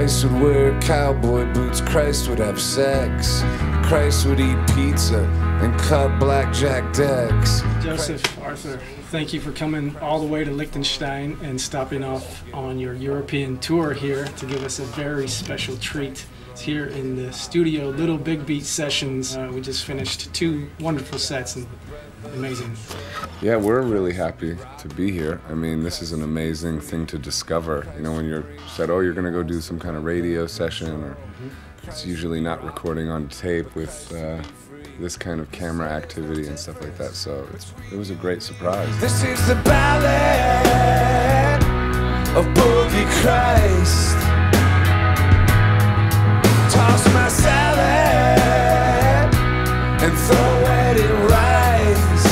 Christ would wear cowboy boots, Christ would have sex, Christ would eat pizza and cut blackjack decks. Joseph, Arthur, thank you for coming all the way to Liechtenstein and stopping off on your European tour here to give us a very special treat. Here in the studio, Little Big Beat Sessions. We just finished 2 wonderful sets and amazing. Yeah, we're really happy to be here. I mean, this is an amazing thing to discover. You know, when you're said, oh, you're going to go do some kind of radio session, or it's usually not recording on tape with this kind of camera activity and stuff like that. So it was a great surprise. This is the ballad of Boogie Christ. Toss my salad and throw it in rice.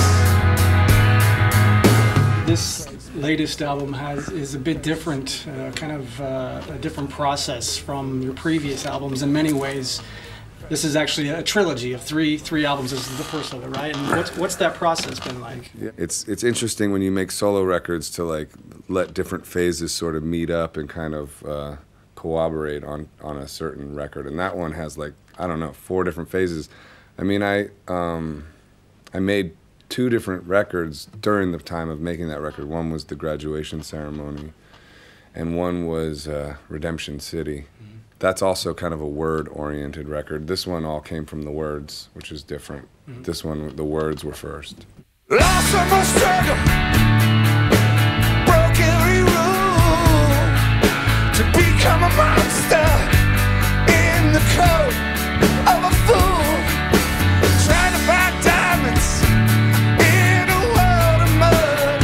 This latest album is a bit different, kind of a different process from your previous albums in many ways. This is actually a trilogy of three albums. This is the first of it, right? And what's that process been like? Yeah, it's interesting when you make solo records to like let different phases sort of meet up and kind of cooperate on a certain record, and that one has like, I don't know, 4 different phases. I mean, I made 2 different records during the time of making that record. One was the graduation ceremony, and one was Redemption City. That's also kind of a word-oriented record. This one all came from the words, which is different. This one, the words were first. Lost of my struggle, broke every rule to become a monster in the coat of a fool, trying to find diamonds in a world of mud.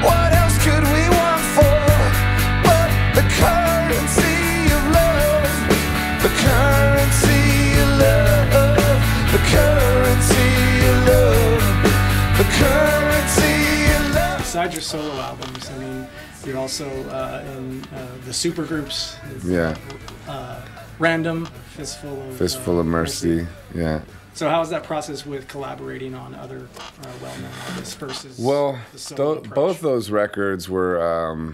What else could we want for but the currency of love, the currency of love, the currency of love, the currency of love. Besides your solo albums, I mean, you're also in the supergroups. Yeah. Random, Fistful of Mercy. Yeah. So how was that process with collaborating on other well-known artists versus well, the solo approach? both those records were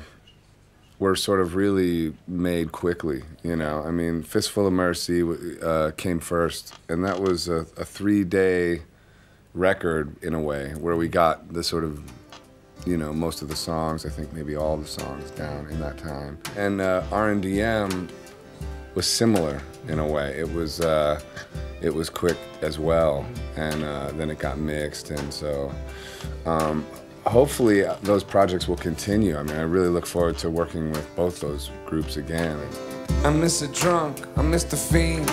sort of really made quickly, you know. I mean, Fistful of Mercy came first, and that was a 3-day record in a way, where we got the sort of, you know, most of the songs, I think maybe all the songs down in that time. And R&DM was similar in a way. It was quick as well, and then it got mixed, and so hopefully those projects will continue. I mean, I really look forward to working with both those groups again. I miss a drunk, I miss the fiend,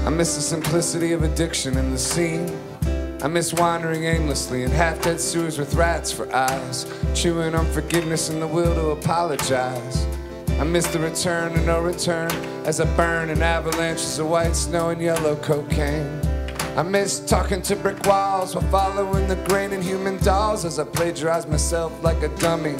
I miss the simplicity of addiction in the scene. I miss wandering aimlessly in half-dead sewers with rats for eyes, chewing on forgiveness and the will to apologize. I miss the return to no return as I burn in avalanches of white snow and yellow cocaine. I miss talking to brick walls while following the grain in human dolls as I plagiarize myself like a dummy.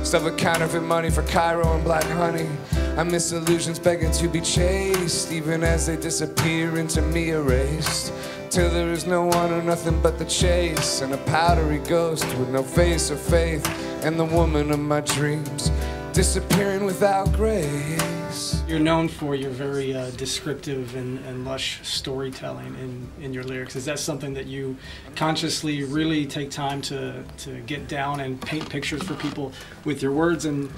Stuff with counterfeit money for Cairo and black honey. I miss illusions begging to be chased, even as they disappear into me erased. Till there is no one or nothing but the chase, and a powdery ghost with no face or faith, and the woman of my dreams disappearing without grace. You're known for your very descriptive and lush storytelling in your lyrics. Is that something that you consciously really take time to get down and paint pictures for people with your words, and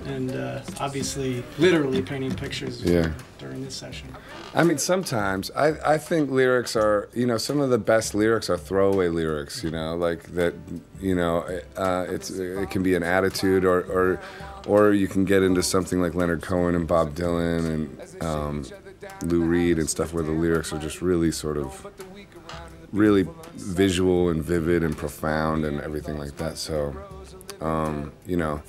obviously literally painting pictures during this session? I mean, sometimes I think lyrics are, you know, some of the best lyrics are throwaway lyrics, you know, like that, you know, it can be an attitude, or you can get into something like Leonard Cohen and Bob Dylan and Lou Reed and stuff, where the lyrics are just really sort of really visual and vivid and profound and everything like that. So, you know,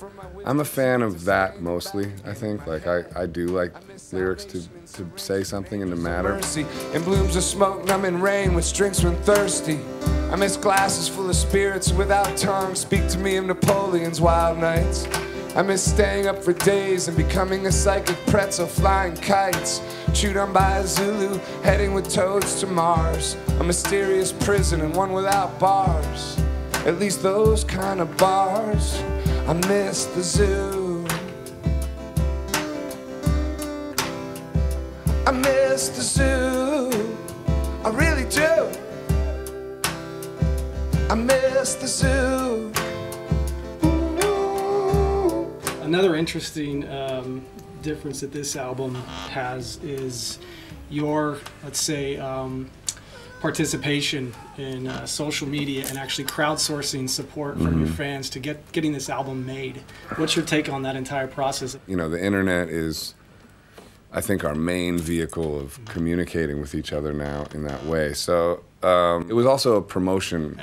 I'm a fan of that mostly, I think. Like, I do like lyrics to say something and to matter. In blooms of smoke, numb in rain, which drinks when thirsty. I miss glasses full of spirits without tongue. Speak to me of Napoleon's wild nights. I miss staying up for days and becoming a psychic pretzel, flying kites, chewed on by a Zulu, heading with toads to Mars. A mysterious prison and one without bars. At least those kind of bars. I miss the zoo. miss the zoo. I really do. I miss the zoo. Another interesting difference that this album has is your, let's say, participation in social media and actually crowdsourcing support from your fans to getting this album made. What's your take on that entire process? You know, the internet is, I think, our main vehicle of communicating with each other now in that way. So it was also a promotion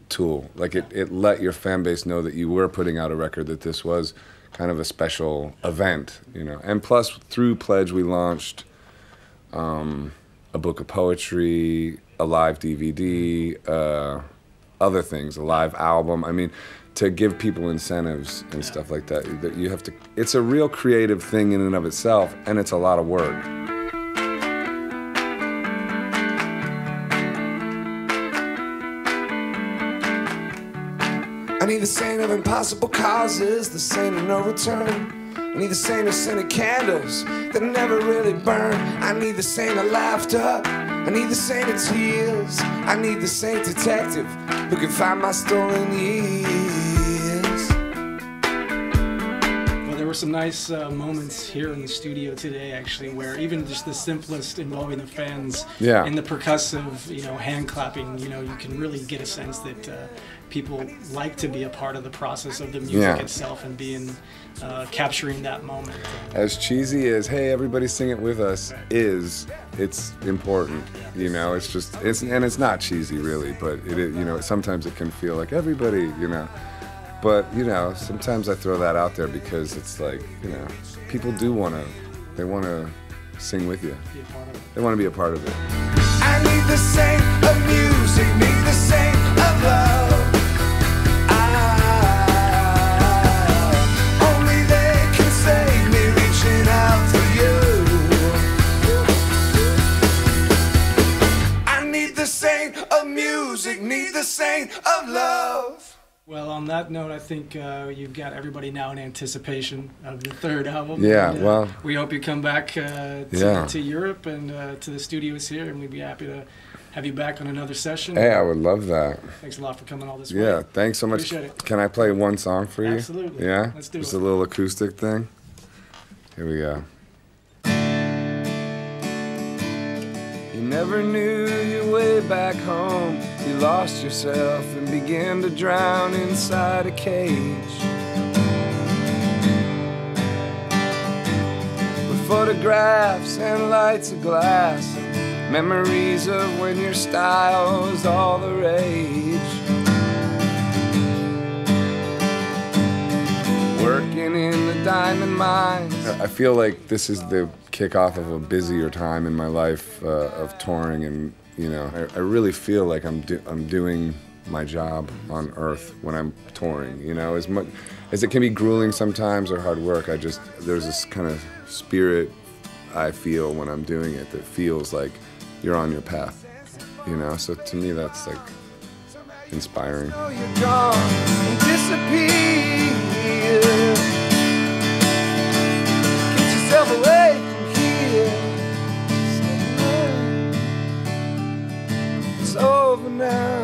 tool. Like it let your fan base know that you were putting out a record, that this was kind of a special event, you know. And plus, through Pledge, we launched a book of poetry, a live DVD, other things, a live album. I mean, to give people incentives and stuff like that, that you have to, it's a real creative thing in and of itself, and it's a lot of work. I need the saint of impossible causes, the saint of no return. I need the saint of scented candles that never really burn. I need the saint of laughter. I need the saint of tears. I need the saint detective who can find my stolen years. Well, there were some nice moments here in the studio today, actually, where even just the simplest involving the fans and the percussive, you know, hand clapping, you know, you can really get a sense that people like to be a part of the process of the music itself and being capturing that moment. As cheesy as "Hey, everybody sing it with us" it's important. You know, it's just and it's not cheesy really, but you know, sometimes it can feel like everybody, you know. But you know, sometimes I throw that out there because it's like, you know, people do want to sing with you. They want to be a part of it. I need the saint of music, need the saint of love. Only they can save me, reaching out for you. I need the saint of music, need the saint of love. Well, on that note, I think you've got everybody now in anticipation of the third album. Yeah, and, well, we hope you come back to Europe and to the studios here, and we'd be happy to have you back on another session. Hey, I would love that. Thanks a lot for coming all this way. Yeah, thanks so much. Appreciate it. Can I play one song for you? Absolutely. Yeah? Let's do it. Just a little acoustic thing. Here we go. You never knew your way back home. You lost yourself and began to drown inside a cage. With photographs and lights of glass, memories of when your style was all the rage. Working in the diamond mines. I feel like this is the kickoff of a busier time in my life of touring, and you know, I really feel like I'm doing my job on Earth when I'm touring. You know, as much as it can be grueling sometimes or hard work, there's this kind of spirit I feel when I'm doing it that feels like you're on your path. You know, so to me that's like inspiring. Oh, you're gone and disappear. Get yourself away from here. It's over now.